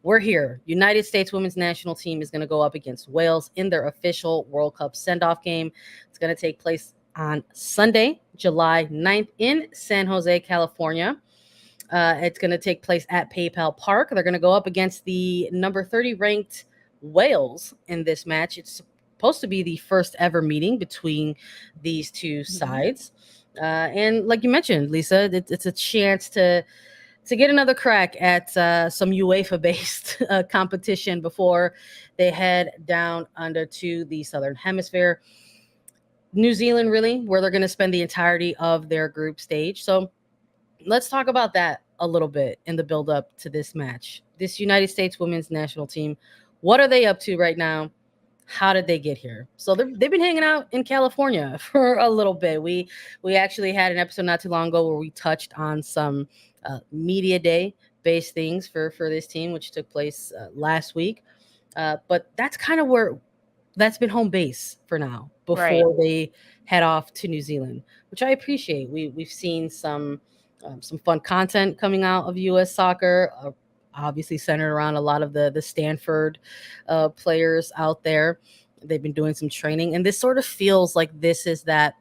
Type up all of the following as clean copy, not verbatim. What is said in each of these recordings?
we're here. United States women's national team is going to go up against Wales in their official World Cup send-off game. It's going to take place on Sunday, July 9th in San Jose, California. It's going to take place at PayPal Park. They're going to go up against the number 30 ranked Wales in this match. It's supposed to be the first ever meeting between these two sides. And like you mentioned, Lisa, it's a chance to get another crack at some UEFA-based competition before they head down under to the Southern Hemisphere. New Zealand, really, where they're going to spend the entirety of their group stage. So let's talk about that a little bit in the build-up to this match. This United States women's national team, what are they up to right now? How did they get here? So they've been hanging out in California for a little bit. We actually had an episode not too long ago where we touched on some media day based things for this team, which took place last week. But that's kind of where that's been home base for now before they head off to New Zealand, which I appreciate. We've seen some fun content coming out of U.S. soccer, obviously centered around a lot of the Stanford players out there. They've been doing some training, and this sort of feels like this is that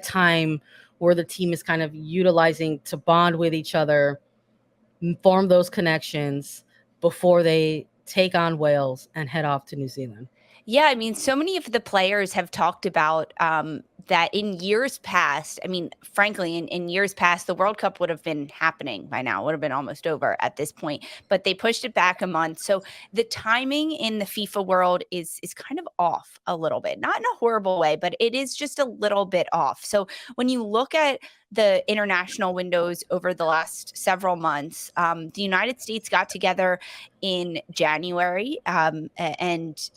time where the team is kind of utilizing to bond with each other, form those connections before they take on Wales and head off to New Zealand. Yeah, I mean, so many of the players have talked about that in years past. I mean, frankly, in years past, the World Cup would have been happening by now, would have been almost over at this point, but they pushed it back a month. So the timing in the FIFA world is kind of off a little bit, not in a horrible way, but it is just a little bit off. So when you look at the international windows over the last several months, the United States got together in January, and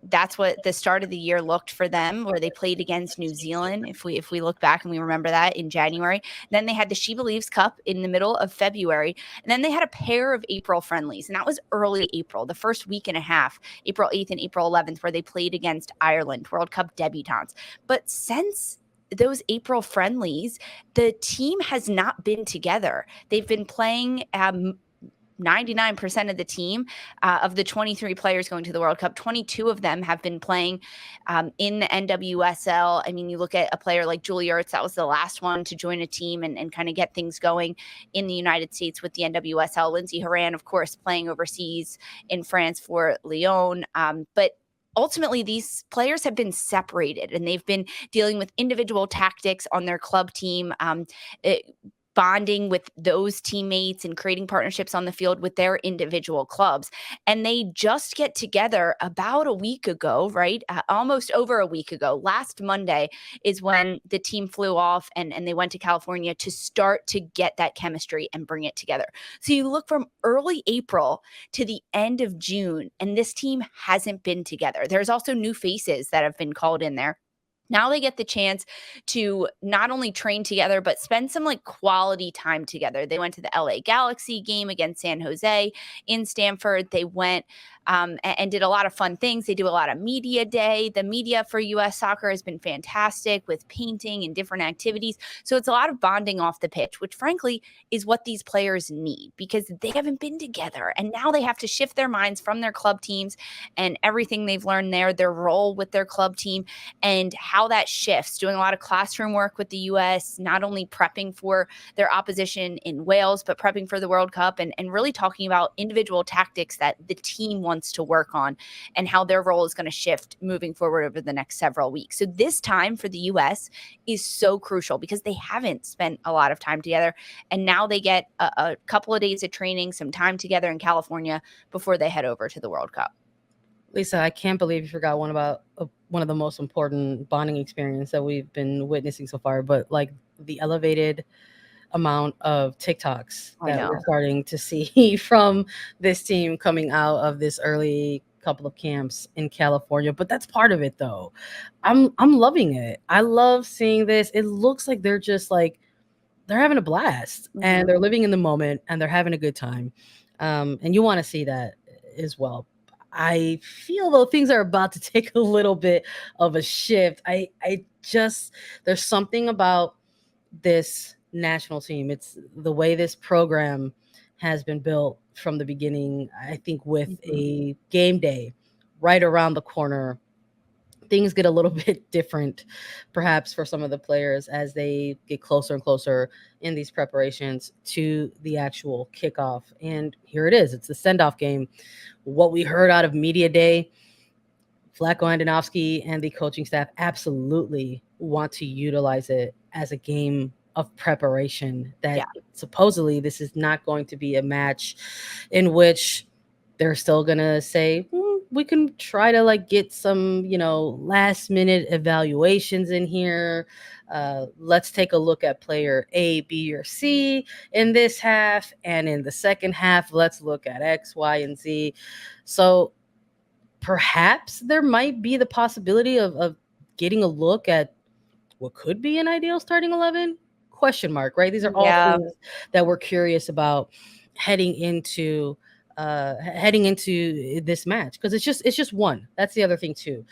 that's what the start of the year looked for them, where they played against New Zealand. If we look back and we remember that in January, then they had the She Believes Cup in the middle of February. And then they had a pair of April friendlies. And that was early April, the first week and a half, April 8th and April 11th, where they played against Ireland, World Cup debutantes. But since those April friendlies, the team has not been together. They've been playing 99% of the team, of the 23 players going to the World Cup, 22 of them have been playing in the NWSL. I mean, you look at a player like Julie Ertz, that was the last one to join a team and kind of get things going in the United States with the NWSL. Lindsay Herrera, of course, playing overseas in France for Lyon. But ultimately, these players have been separated and they've been dealing with individual tactics on their club team, bonding with those teammates and creating partnerships on the field with their individual clubs. And they just get together about a week ago, right? Almost over a week ago. Last Monday is when the team flew off and they went to California to start to get that chemistry and bring it together. So you look from early April to the end of June, and this team hasn't been together. There's also new faces that have been called in there. Now they get the chance to not only train together, but spend some like quality time together. They went to the LA Galaxy game against San Jose in Stanford. They went and did a lot of fun things. They do a lot of media day. The media for U.S. soccer has been fantastic with painting and different activities. So it's a lot of bonding off the pitch, which frankly is what these players need because they haven't been together. And now they have to shift their minds from their club teams and everything they've learned there, their role with their club team, and how that shifts, doing a lot of classroom work with the U.S., not only prepping for their opposition in Wales, but prepping for the World Cup and really talking about individual tactics that the team wants to work on and how their role is going to shift moving forward over the next several weeks. So this time for the U.S. is so crucial because they haven't spent a lot of time together. And now they get a couple of days of training, some time together in California before they head over to the World Cup. Lisa, I can't believe you forgot one of the most important bonding experience that we've been witnessing so far, but like the elevated amount of TikToks that we're starting to see from this team coming out of this early couple of camps in California. But that's part of it though. I'm loving it. I love seeing this. It looks like they're just like they're having a blast and they're living in the moment and they're having a good time. And you want to see that as well. I feel though things are about to take a little bit of a shift. I just there's something about this national team. It's the way this program has been built from the beginning. I think with Mhm. a game day right around the corner, things get a little bit different, perhaps for some of the players as they get closer and closer in these preparations to the actual kickoff. And here it is, it's the send off game. What we heard out of Media Day, Vlatko Andonovski and the coaching staff absolutely want to utilize it as a game of preparation. That Yeah. supposedly this is not going to be a match in which they're still gonna say, we can try to like get some, last minute evaluations in here. Let's take a look at player A, B, or C in this half, and in the second half, let's look at X, Y, and Z. So perhaps there might be the possibility of getting a look at what could be an ideal starting 11 question mark, right? These are all Yeah. things that we're curious about heading into this match, because it's just one. That's the other thing too.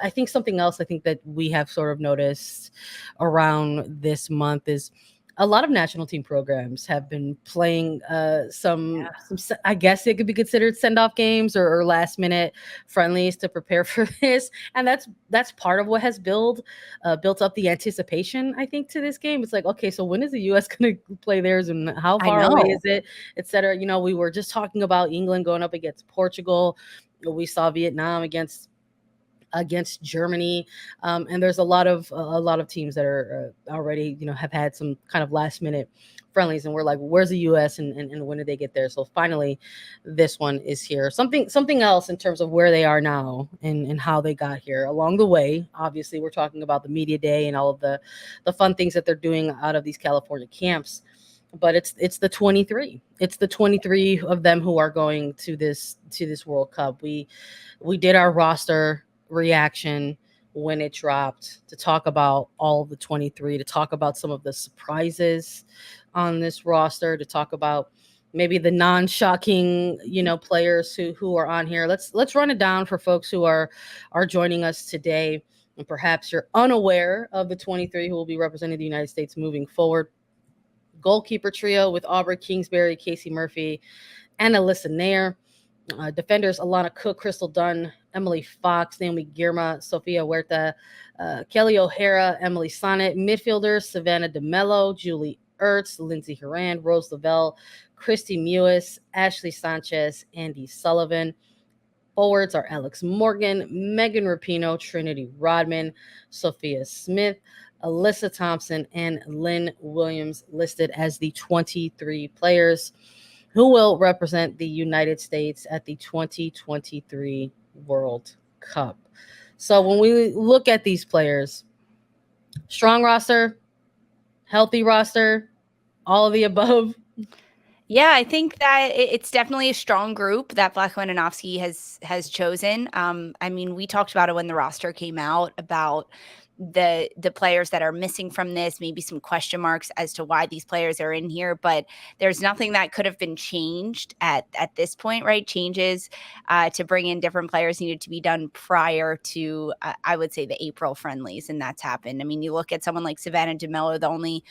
I think something else I think that we have sort of noticed around this month is a lot of national team programs have been playing I guess it could be considered send-off games or last minute friendlies to prepare for this, and that's part of what has built up the anticipation, I think, to this game. It's like, okay, so when is the US going to play theirs, and how I far away know. is it, etc. We were just talking about England going up against Portugal. We saw Vietnam against Germany, and there's a lot of teams that are already have had some kind of last minute friendlies, and we're like, where's the US, and when did they get there? So finally, this one is here. Something else in terms of where they are now and how they got here along the way. Obviously, we're talking about the media day and all of the fun things that they're doing out of these California camps. But it's the 23. It's the 23 of them who are going to this World Cup. We did our roster reaction when it dropped to talk about all of the 23, to talk about some of the surprises on this roster, to talk about maybe the non-shocking, players who are on here. Let's run it down for folks who are joining us today, and perhaps you're unaware of the 23 who will be representing the United States moving forward. Goalkeeper trio with Aubrey Kingsbury, Casey Murphy, and Alyssa Nair. Defenders Alana Cook, Crystal Dunn, Emily Fox, Naomi Girma, Sofia Huerta, Kelly O'Hara, Emily Sonnet. Midfielders Savannah DeMello, Julie Ertz, Lindsay Horan, Rose Lavelle, Christy Mewis, Ashley Sanchez, Andy Sullivan. Forwards are Alex Morgan, Megan Rapinoe, Trinity Rodman, Sophia Smith, Alyssa Thompson, and Lynn Williams, listed as the 23 players who will represent the United States at the 2023 World Cup. So when we look at these players, strong roster, healthy roster, all of the above. Yeah, I think that it's definitely a strong group that Vlatko Andonovski has chosen. I mean, we talked about it when the roster came out about the players that are missing from this, maybe some question marks as to why these players are in here, but there's nothing that could have been changed at this point, right? Changes to bring in different players needed to be done prior to I would say the April friendlies, and that's happened. I mean, you look at someone like Savannah DeMello, the only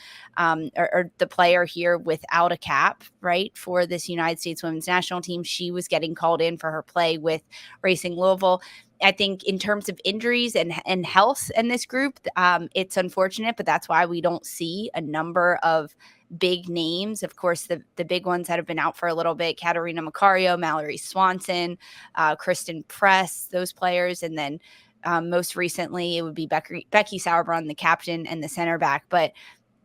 or the player here without a cap, right, for this United States women's national team. She was getting called in for her play with Racing Louisville. I think in terms of injuries and health in this group, it's unfortunate, but that's why we don't see a number of big names. Of course, the big ones that have been out for a little bit: Katarina Macario, Mallory Swanson, Kristen Press, those players, and then most recently it would be Becky Sauerbrunn, the captain and the center back. But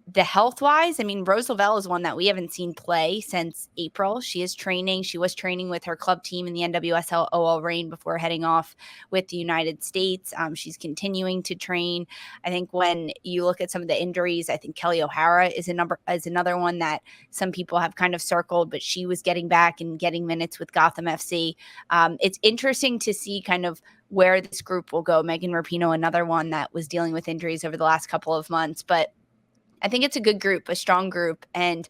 the health wise, I mean, Rose Lavelle is one that we haven't seen play since April. She is training. She was training with her club team in the NWSL OL Reign before heading off with the United States. She's continuing to train. I think when you look at some of the injuries, I think Kelly O'Hara is another one that some people have kind of circled, but she was getting back and getting minutes with Gotham FC. It's interesting to see kind of where this group will go. Megan Rapinoe, another one that was dealing with injuries over the last couple of months, but I think it's a good group, a strong group. And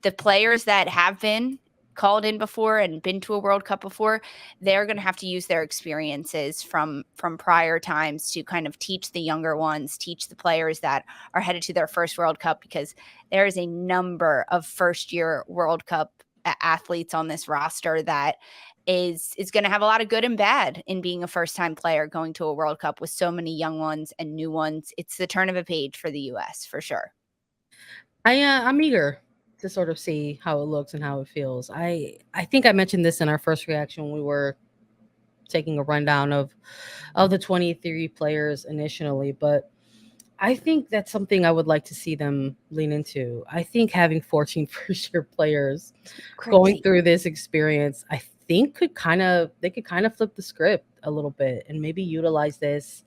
the players that have been called in before and been to a World Cup before, they're going to have to use their experiences from prior times to kind of teach the younger ones, teach the players that are headed to their first World Cup, because there is a number of first-year World Cup athletes on this roster that is going to have a lot of good and bad in being a first-time player going to a World Cup with so many young ones and new ones. It's the turn of a page for the U.S. for sure. I'm eager to sort of see how it looks and how it feels. I think I mentioned this in our first reaction when we were taking a rundown of the 23 players initially, but I think that's something I would like to see them lean into. I think having 14 first-year players going through this experience, I think they could kind of flip the script a little bit and maybe utilize this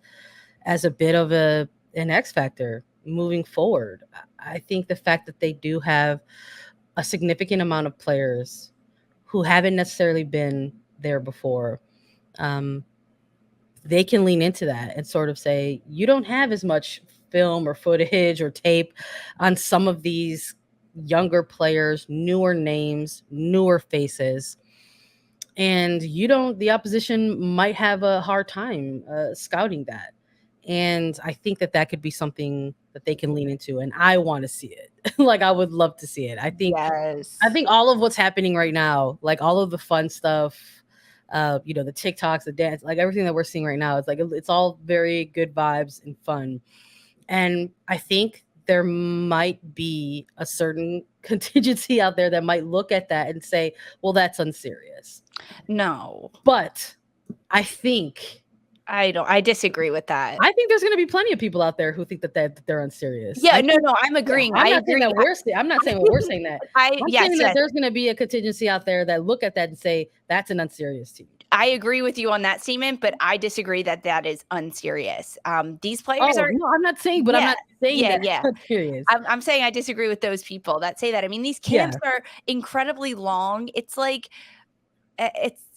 as a bit of an X factor moving forward. I think the fact that they do have a significant amount of players who haven't necessarily been there before, they can lean into that and sort of say, you don't have as much film or footage or tape on some of these younger players, newer names, newer faces. And the opposition might have a hard time scouting that. And I think that could be something that they can lean into. And I want to see it. Like, I would love to see it. I think all of what's happening right now, like all of the fun stuff, the TikToks, the dance, like everything that we're seeing right now, it's all very good vibes and fun. And I think there might be a certain contingency out there that might look at that and say, well, that's unserious. No. But I think I disagree with that. I think there's going to be plenty of people out there who think that they're unserious. Yeah, I'm agreeing. I'm not saying we're saying that. I'm saying that there's going to be a contingency out there that look at that and say that's an unserious team. I agree with you on that statement, but I disagree that is unserious. These players are. No, I'm not saying, but I'm not saying that. Yeah. Unserious. I'm saying I disagree with those people that say that. I mean, these camps are incredibly long. It's like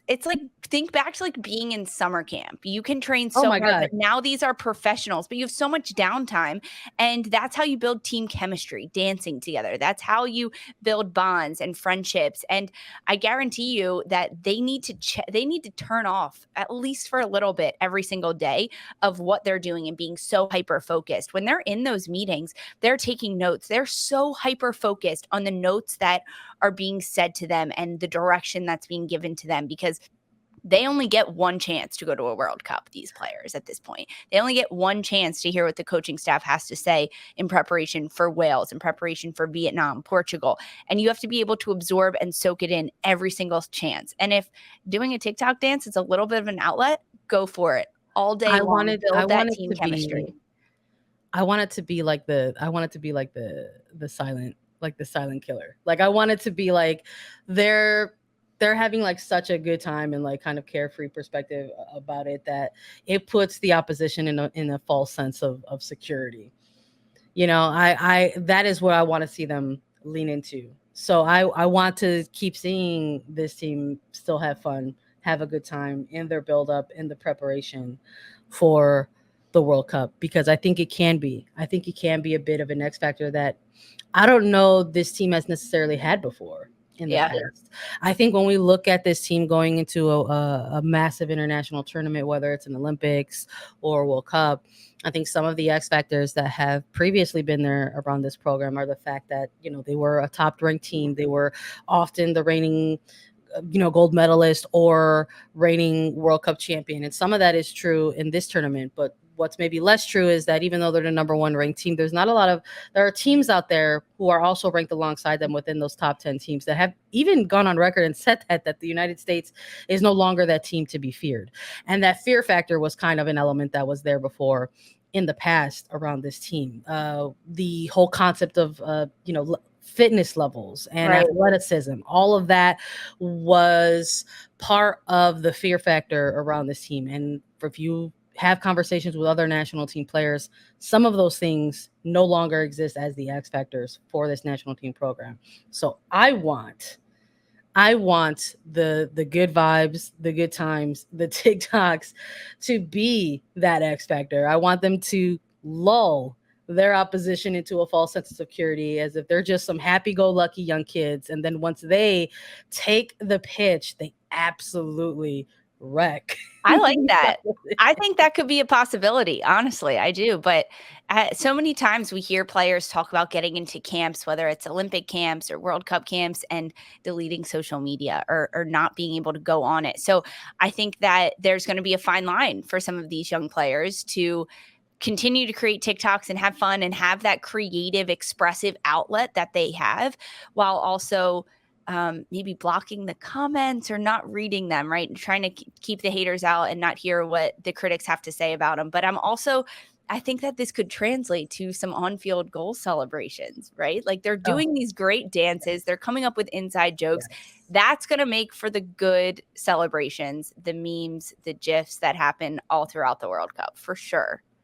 it's like, think back to like being in summer camp. You can train so hard, but now these are professionals, but you have so much downtime, and that's how you build team chemistry, dancing together. That's how you build bonds and friendships. And I guarantee you that they need to turn off at least for a little bit every single day of what they're doing and being so hyper focused. When they're in those meetings, they're taking notes. They're so hyper focused on the notes that are being said to them and the direction that's being given to them, because they only get one chance to go to a World Cup, these players at this point. They only get one chance to hear what the coaching staff has to say in preparation for Wales, in preparation for Vietnam, Portugal. And you have to be able to absorb and soak it in every single chance. And if doing a TikTok dance is a little bit of an outlet, go for it. All day long, build that team chemistry. I want it to be like the silent killer. Like, I want it to be like they're having like such a good time and like kind of carefree perspective about it that it puts the opposition in a false sense of security. I that is what I want to see them lean into. So I want to keep seeing this team still have fun, have a good time in their build up, in the preparation for the World Cup, because I think it can be a bit of an X factor that I don't know this team has necessarily had before in the past. I think when we look at this team going into a massive international tournament, whether it's an Olympics or World Cup, I think some of the X factors that have previously been there around this program are the fact that, they were a top ranked team. They were often the reigning gold medalist or reigning World Cup champion. And some of that is true in this tournament, but what's maybe less true is that even though they're the number one ranked team, there are teams out there who are also ranked alongside them within those top 10 teams that have even gone on record and said that the United States is no longer that team to be feared. And that fear factor was kind of an element that was there before in the past around this team. The whole concept of, fitness levels and athleticism, all of that was part of the fear factor around this team. And if you have conversations with other national team players, some of those things no longer exist as the X factors for this national team program. So I want the good vibes, the good times, the TikToks to be that X factor. I want them to lull their opposition into a false sense of security, as if they're just some happy-go-lucky young kids. And then once they take the pitch, they absolutely wreck. I like that. I think that could be a possibility. Honestly, I do. But so many times we hear players talk about getting into camps, whether it's Olympic camps or World Cup camps, and deleting social media or not being able to go on it. So I think that there's going to be a fine line for some of these young players to continue to create TikToks and have fun and have that creative, expressive outlet that they have, while also maybe blocking the comments or not reading them, right? And trying to keep the haters out and not hear what the critics have to say about them. But I think that this could translate to some on-field goal celebrations, right? Like they're doing these great dances. They're coming up with inside jokes. Yes. That's going to make for the good celebrations, the memes, the GIFs that happen all throughout the World Cup for sure.